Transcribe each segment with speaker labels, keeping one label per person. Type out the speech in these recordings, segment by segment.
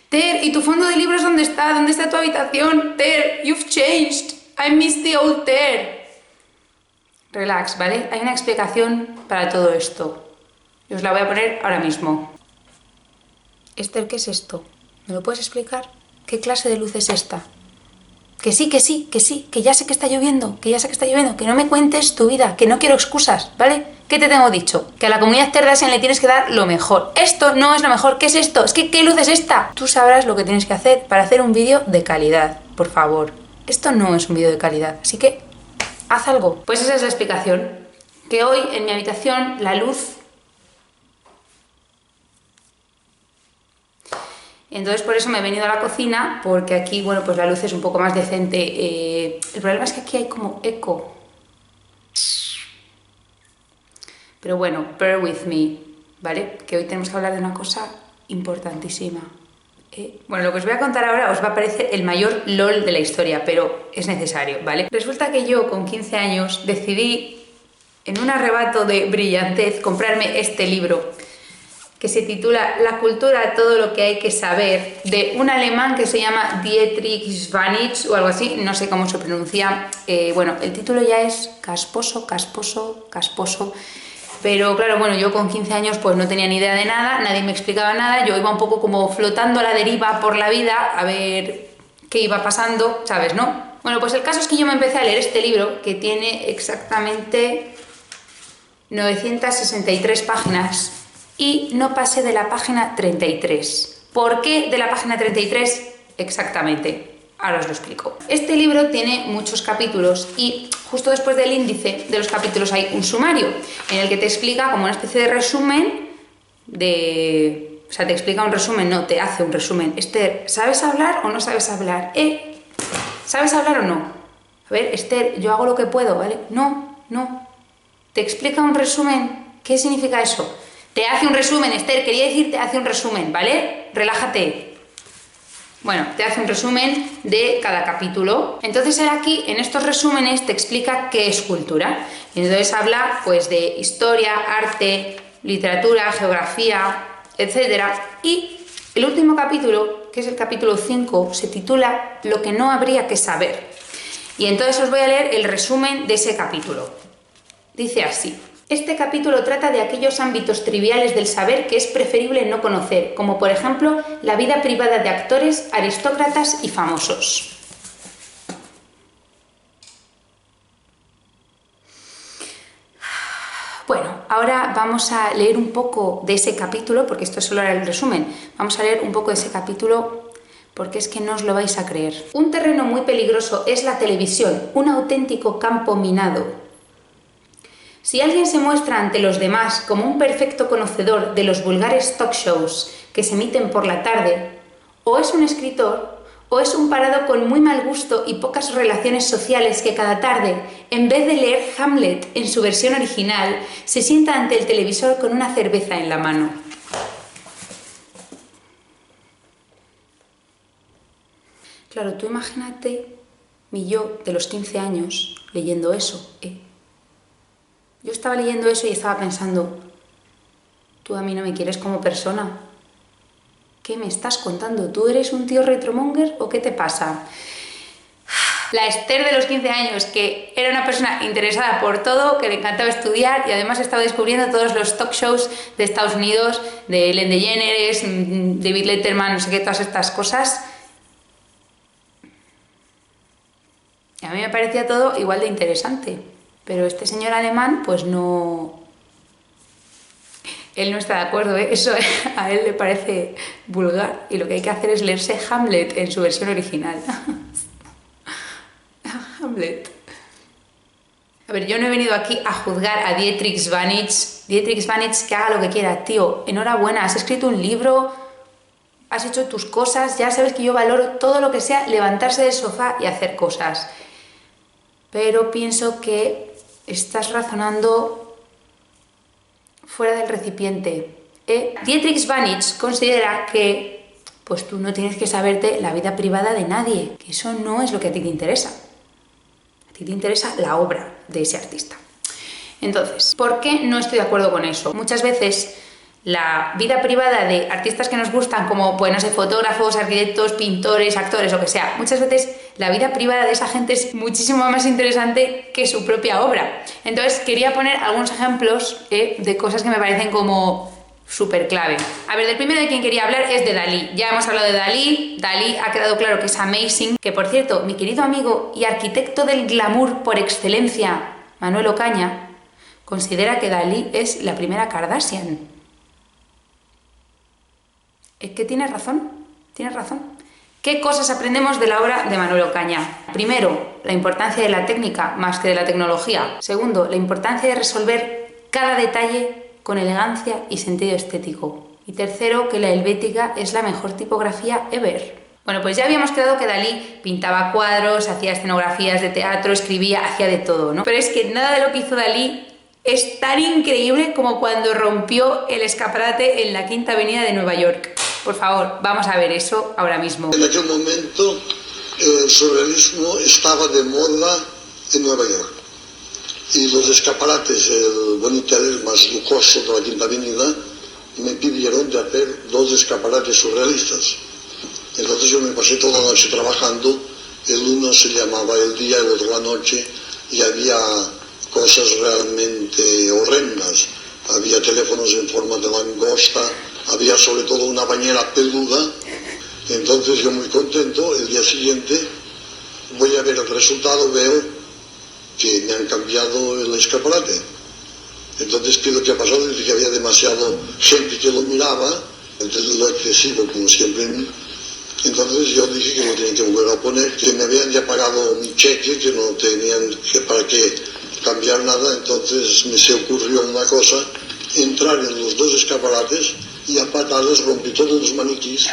Speaker 1: Ter, ¿y tu fondo de libros dónde está? ¿Dónde está tu habitación? Ter, you've changed. I miss the old Ter. Relax, ¿vale? Hay una explicación para todo esto. Y os la voy a poner ahora mismo. Esther, ¿qué es esto? ¿Me lo puedes explicar? ¿Qué clase de luz es esta? Que sí, que sí, que sí, que ya sé que está lloviendo, que ya sé que está lloviendo, que no me cuentes tu vida, que no quiero excusas, ¿vale? ¿Qué te tengo dicho? Que a la comunidad Kardashian le tienes que dar lo mejor. Esto no es lo mejor, ¿qué es esto? Es que, ¿qué luz es esta? Tú sabrás lo que tienes que hacer para hacer un vídeo de calidad, por favor. Esto no es un vídeo de calidad, así que haz algo. Pues esa es la explicación. Que hoy en mi habitación la luz... Entonces por eso me he venido a la cocina, porque aquí, bueno, pues la luz es un poco más decente. El problema es que aquí hay como eco. Pero bueno, bear with me, ¿vale? Que hoy tenemos que hablar de una cosa importantísima. Bueno, lo que os voy a contar ahora os va a parecer el mayor LOL de la historia, pero es necesario, ¿vale? Resulta que yo con 15 años decidí, en un arrebato de brillantez, comprarme este libro que se titula La cultura, todo lo que hay que saber, de un alemán que se llama Dietrich Svanich o algo así, no sé cómo se pronuncia. Bueno, el título ya es casposo, casposo, casposo. Pero claro, bueno, yo con 15 años pues no tenía ni idea de nada, nadie me explicaba nada, yo iba un poco como flotando a la deriva por la vida a ver qué iba pasando, ¿sabes, no? Bueno, pues el caso es que yo me empecé a leer este libro que tiene exactamente 963 páginas y no pasé de la página 33. ¿Por qué de la página 33 exactamente? Ahora os lo explico. Este libro tiene muchos capítulos y justo después del índice de los capítulos hay un sumario en el que te explica como una especie de resumen de... O sea, te explica un resumen, no, te hace un resumen. Esther, ¿sabes hablar o no sabes hablar? ¿Sabes hablar o no? A ver, Esther, yo hago lo que puedo, ¿vale? No, no. Te explica un resumen. ¿Qué significa eso? Te hace un resumen, Esther, quería decir te hace un resumen, ¿vale? Relájate. Bueno, te hace un resumen de cada capítulo. Entonces él aquí, en estos resúmenes, te explica qué es cultura. Y entonces habla, pues, de historia, arte, literatura, geografía, etc. Y el último capítulo, que es el capítulo 5, se titula Lo que no habría que saber. Y entonces os voy a leer el resumen de ese capítulo. Dice así. Este capítulo trata de aquellos ámbitos triviales del saber que es preferible no conocer, como por ejemplo la vida privada de actores, aristócratas y famosos. Bueno, ahora vamos a leer un poco de ese capítulo, porque esto solo era el resumen. Vamos a leer un poco de ese capítulo porque es que no os lo vais a creer. Un terreno muy peligroso es la televisión, un auténtico campo minado. Si alguien se muestra ante los demás como un perfecto conocedor de los vulgares talk shows que se emiten por la tarde, o es un escritor, o es un parado con muy mal gusto y pocas relaciones sociales que cada tarde, en vez de leer Hamlet en su versión original, se sienta ante el televisor con una cerveza en la mano. Claro, tú imagínate mi yo de los 15 años leyendo eso, Yo estaba leyendo eso y estaba pensando, tú a mí no me quieres como persona. ¿Qué me estás contando? ¿Tú eres un tío retromonger o qué te pasa? La Esther de los 15 años, que era una persona interesada por todo, que le encantaba estudiar y además estaba descubriendo todos los talk shows de Estados Unidos, de Ellen DeGeneres, David Letterman, no sé qué, todas estas cosas. Y a mí me parecía todo igual de interesante. Pero este señor alemán, pues no... Él no está de acuerdo, ¿eh? Eso a él le parece vulgar. Y lo que hay que hacer es leerse Hamlet en su versión original. Hamlet. A ver, yo no he venido aquí a juzgar a Dietrich Svanich. Dietrich Svanich, que haga lo que quiera. Tío, enhorabuena, has escrito un libro, has hecho tus cosas, ya sabes que yo valoro todo lo que sea levantarse del sofá y hacer cosas. Pero pienso que estás razonando fuera del recipiente. Dietrich Svanich considera que pues tú no tienes que saberte la vida privada de nadie, que eso no es lo que a ti te interesa. A ti te interesa la obra de ese artista. Entonces, ¿por qué no estoy de acuerdo con eso? Muchas veces la vida privada de artistas que nos gustan, como, pues no sé, fotógrafos, arquitectos, pintores, actores, lo que sea, muchas veces la vida privada de esa gente es muchísimo más interesante que su propia obra. Entonces quería poner algunos ejemplos de cosas que me parecen como súper clave. A ver, del primero de quien quería hablar es de Dalí. Ya hemos hablado de Dalí. Dalí ha quedado claro que es amazing. Que, por cierto, mi querido amigo y arquitecto del glamour por excelencia, Manuel Ocaña, considera que Dalí es la primera Kardashian. Es que tienes razón. ¿Qué cosas aprendemos de la obra de Manuel Ocaña? Primero, la importancia de la técnica más que de la tecnología. Segundo, la importancia de resolver cada detalle con elegancia y sentido estético. Y tercero, que la helvética es la mejor tipografía ever. Bueno, pues ya habíamos quedado que Dalí pintaba cuadros, hacía escenografías de teatro, escribía, hacía de todo, ¿no? Pero es que nada de lo que hizo Dalí es tan increíble como cuando rompió el escaparate en la Quinta Avenida de Nueva York. Por favor, vamos a ver eso ahora mismo.
Speaker 2: En aquel momento el surrealismo estaba de moda en Nueva York. Y los escaparates, el Bonitel más lujoso de la Quinta Avenida, me pidieron de hacer 2 escaparates surrealistas. Entonces yo me pasé toda la noche trabajando. El uno se llamaba El Día, el otro La Noche, y había cosas realmente horrendas. Había teléfonos en forma de langosta, había sobre todo una bañera peluda. Entonces yo muy contento, el día siguiente voy a ver el resultado, veo que me han cambiado el escaparate. Entonces, ¿qué es lo que ha pasado? Dice que había demasiado gente que lo miraba, entonces lo excesivo, como siempre. Entonces yo dije que lo tenían que volver a poner, que me habían ya pagado mi cheque, que no tenían para qué cambiar nada. Entonces me se ocurrió una cosa, entrar en los 2 escaparates y a patadas rompí todos los maniquís.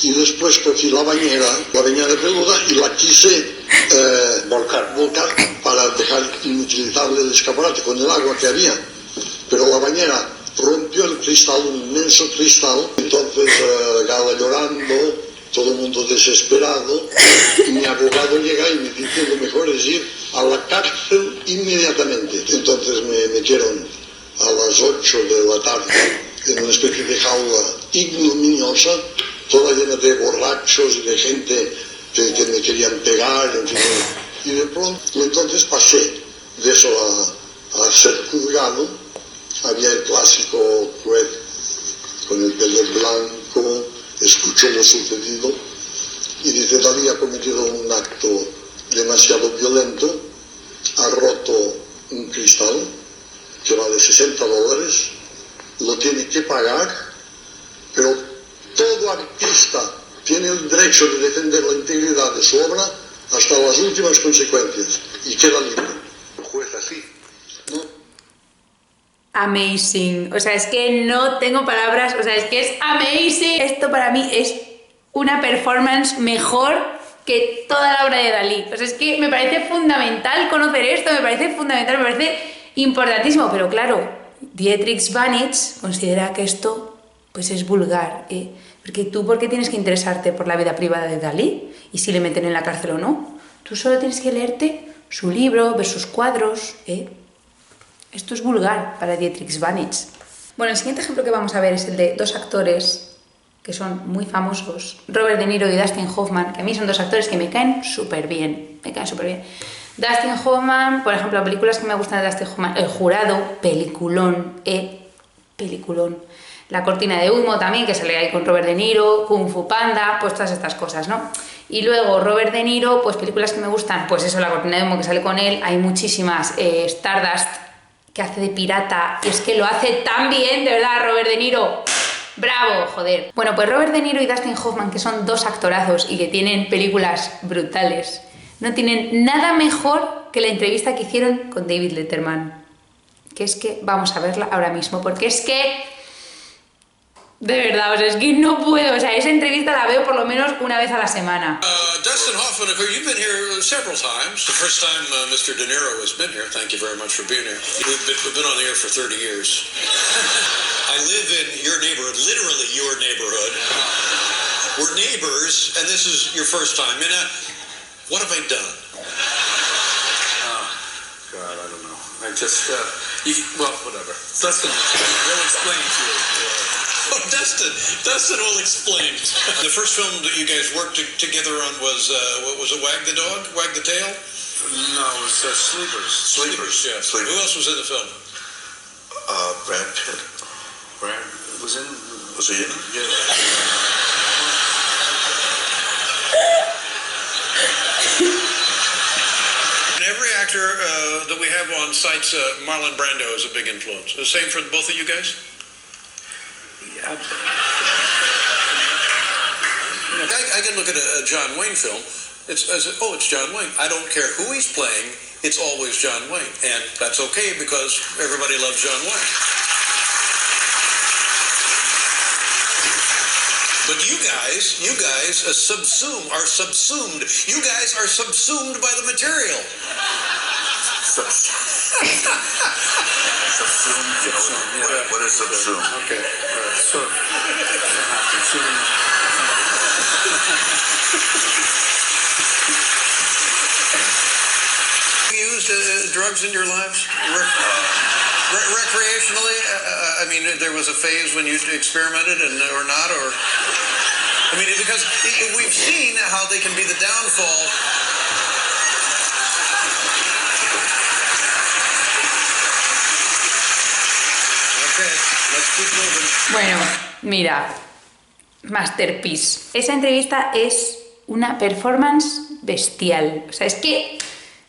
Speaker 2: Y después cogí la bañera peluda, y la quise volcar para dejar inutilizable el escaparate con el agua que había. Pero la bañera rompió el cristal, un inmenso cristal. Entonces Gala llorando, todo el mundo desesperado. Y mi abogado llega y me dice: lo mejor es ir a la cárcel inmediatamente. Entonces me metieron a las 8 de la tarde en una especie de jaula ignominiosa, toda llena de borrachos y de gente que me querían pegar, en fin. Y de pronto, entonces pasé de eso a ser juzgado. Había el clásico juez con el pelo blanco, escuchó lo sucedido y dice: Dalí ha cometido un acto demasiado violento, ha roto un cristal que vale $60, lo tiene que pagar, pero todo artista tiene el derecho de defender la integridad de su obra hasta las últimas consecuencias, y queda libre. El juez así, ¿no?
Speaker 1: Amazing. O sea, es que no tengo palabras, o sea, es que es amazing. Esto para mí es una performance mejor que toda la obra de Dalí. O sea, es que me parece fundamental conocer esto, me parece fundamental, me parece importantísimo, pero claro, Dietrich Banitz considera que esto pues es vulgar, porque tú, ¿por qué tienes que interesarte por la vida privada de Dalí? Y si le meten en la cárcel o no. Tú solo tienes que leerte su libro, ver sus cuadros, Esto es vulgar para Dietrich Banitz. Bueno, el siguiente ejemplo que vamos a ver es el de 2 actores que son muy famosos, Robert De Niro y Dustin Hoffman, que a mí son 2 actores que me caen súper bien, Dustin Hoffman, por ejemplo, películas que me gustan de Dustin Hoffman: El Jurado, peliculón, peliculón. La Cortina de Humo también, que sale ahí con Robert De Niro, Kung Fu Panda, pues todas estas cosas, ¿no? Y luego Robert De Niro, pues películas que me gustan, pues eso, La Cortina de Humo, que sale con él, hay muchísimas, Stardust, que hace de pirata, y es que lo hace tan bien, de verdad, Robert De Niro. ¡Bravo, joder! Bueno, pues Robert De Niro y Dustin Hoffman, que son 2 actorazos y que tienen películas brutales, no tienen nada mejor que la entrevista que hicieron con David Letterman. Que es que vamos a verla ahora mismo, porque es que, de verdad, o sea, es que no puedo, o sea, esa entrevista la veo por lo menos una vez a la semana.
Speaker 3: Dustin Hoffman, you've been here several times. The first time Mr. De Niro has been here. Thank you very much for being here. We've been on the air for 30 years. I live in your neighborhood, literally your neighborhood. We're neighbors, and this is your first time. And what have I done?
Speaker 4: Oh, God, I don't know. I just,
Speaker 3: Well, whatever. Dustin will explain to you. Oh, Dustin will explain. The first film that you guys worked together on was, what was it, Wag the Dog? Wag the Tail?
Speaker 4: No, it was Sleepers.
Speaker 3: Sleepers, yeah.
Speaker 4: Sleepers.
Speaker 3: Who else was in the film?
Speaker 4: Brad Pitt.
Speaker 3: Brad
Speaker 4: Was he in it?
Speaker 3: Yeah. And every actor that we have on cites Marlon Brando as a big influence. The same for both of you guys?
Speaker 4: Yeah.
Speaker 3: I can look at a John Wayne film. It's John Wayne. I don't care who he's playing. It's always John Wayne, and that's okay because everybody loves John Wayne. But you guys are subsumed. You guys are subsumed by the material.
Speaker 4: Subsumed. What is subsumed?
Speaker 3: Okay.
Speaker 4: So,
Speaker 3: You used drugs in your lives? Recreationally? I mean, there was a phase when you experimented or not, or... I mean, because we've seen how they can be the downfall. Okay, let's keep moving.
Speaker 1: Bueno, mira, masterpiece. Esa entrevista es una performance bestial. O sea, es que...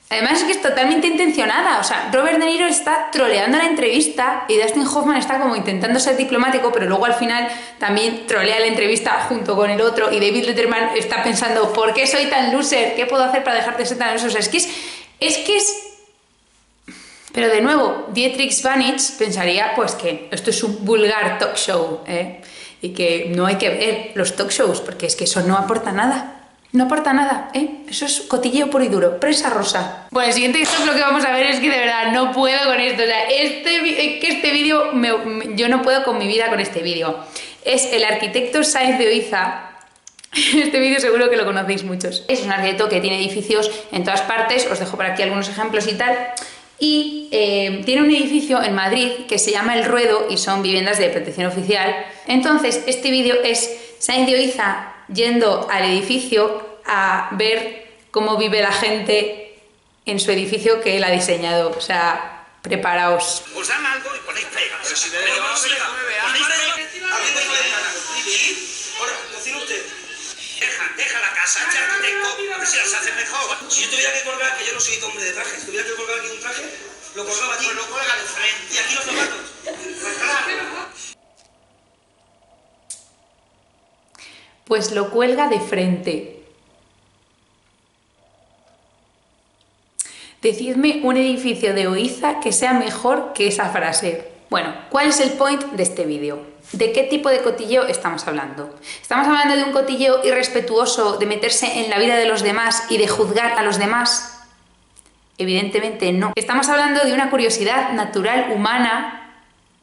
Speaker 1: Además es que es totalmente intencionada, o sea, Robert De Niro está troleando la entrevista y Dustin Hoffman está como intentando ser diplomático, pero luego al final también trolea la entrevista junto con el otro y David Letterman está pensando, ¿por qué soy tan loser? ¿Qué puedo hacer para dejar de ser tan loser? O sea, es que es... Pero de nuevo, Dietrich Svanich pensaría pues que esto es un vulgar talk show, y que no hay que ver los talk shows porque es que eso no aporta nada. No aporta nada, Eso es cotilleo puro y duro, prensa rosa. Bueno, el siguiente ejemplo que vamos a ver es que de verdad no puedo con esto. O sea, este vídeo, yo no puedo con mi vida con este vídeo. Es el arquitecto Sáenz de Oiza. Este vídeo seguro que lo conocéis muchos. Es un arquitecto que tiene edificios en todas partes, os dejo por aquí algunos ejemplos y tal. Y tiene un edificio en Madrid que se llama El Ruedo y son viviendas de protección oficial. Entonces, este vídeo es Sáenz de Oiza yendo al edificio a ver cómo vive la gente en su edificio que él ha diseñado. O sea, preparaos.
Speaker 5: Os dan algo y ponéis pegas. Pero si ponéis ahora, decir usted. Deja la casa, este arquitecto, a ver si las hace mejor. Si yo tuviera que colgar, que yo no soy hombre de traje, si tuviera que colgar aquí un traje, lo colgaba allí. Pues lo cuelga de frente. Y aquí los zapatos. Pues claro.
Speaker 1: Pues lo cuelga de frente. Decidme un edificio de Oiza que sea mejor que esa frase. Bueno, ¿cuál es el point de este vídeo? ¿De qué tipo de cotilleo estamos hablando? ¿Estamos hablando de un cotilleo irrespetuoso, de meterse en la vida de los demás y de juzgar a los demás? Evidentemente no. Estamos hablando de una curiosidad natural humana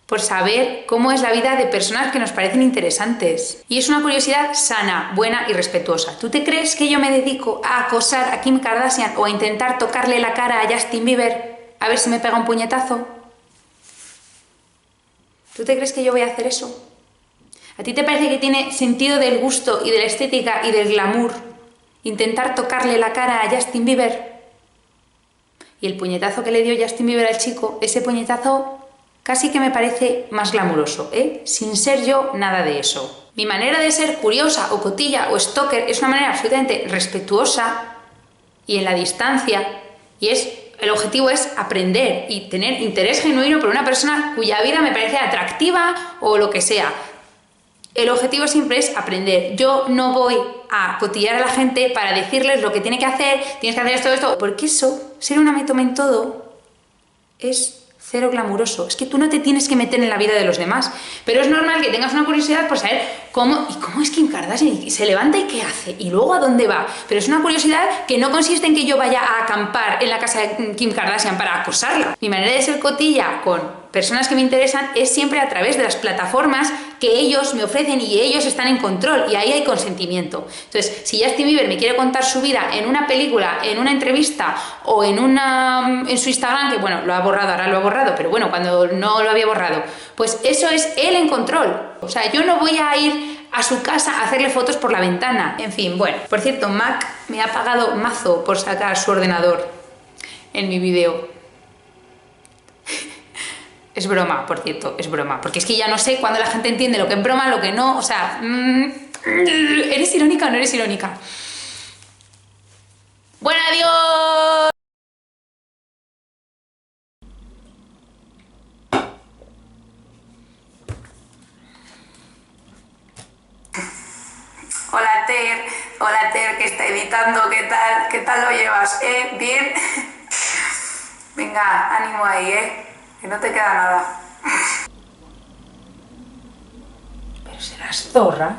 Speaker 1: por saber cómo es la vida de personas que nos parecen interesantes. Y es una curiosidad sana, buena y respetuosa. ¿Tú te crees que yo me dedico a acosar a Kim Kardashian o a intentar tocarle la cara a Justin Bieber a ver si me pega un puñetazo? ¿Tú te crees que yo voy a hacer eso? ¿A ti te parece que tiene sentido del gusto y de la estética y del glamour intentar tocarle la cara a Justin Bieber? Y el puñetazo que le dio Justin Bieber al chico, ese puñetazo casi que me parece más glamuroso, sin ser yo nada de eso. Mi manera de ser curiosa o cotilla o stalker es una manera absolutamente respetuosa y en la distancia, y el objetivo es aprender y tener interés genuino por una persona cuya vida me parece atractiva o lo que sea. El objetivo siempre es aprender. Yo no voy a cotillar a la gente para decirles lo que tiene que hacer, tienes que hacer esto, porque eso, ser una me tome en todo, es cero glamuroso. Es que tú no te tienes que meter en la vida de los demás, pero es normal que tengas una curiosidad por saber cómo es Kim Kardashian, y se levanta y qué hace, y luego a dónde va. Pero es una curiosidad que no consiste en que yo vaya a acampar en la casa de Kim Kardashian para acosarla. Mi manera de ser cotilla con personas que me interesan es siempre a través de las plataformas que ellos me ofrecen y ellos están en control y ahí hay consentimiento. Entonces, si Justin Bieber me quiere contar su vida en una película, en una entrevista o en su Instagram, que bueno, lo ha borrado, ahora lo ha borrado, pero bueno, cuando no lo había borrado, pues eso es él en control. O sea, yo no voy a ir a su casa a hacerle fotos por la ventana. En fin, bueno. Por cierto, Mac me ha pagado mazo por sacar su ordenador en mi vídeo. Es broma, por cierto, es broma. Porque es que ya no sé cuándo la gente entiende lo que es broma, lo que no. O sea, ¿eres irónica o no eres irónica? Bueno, adiós. Hola Ter, que está editando, ¿qué tal lo llevas? ¿Bien? Venga, ánimo ahí, que no te queda nada. Pero serás zorra.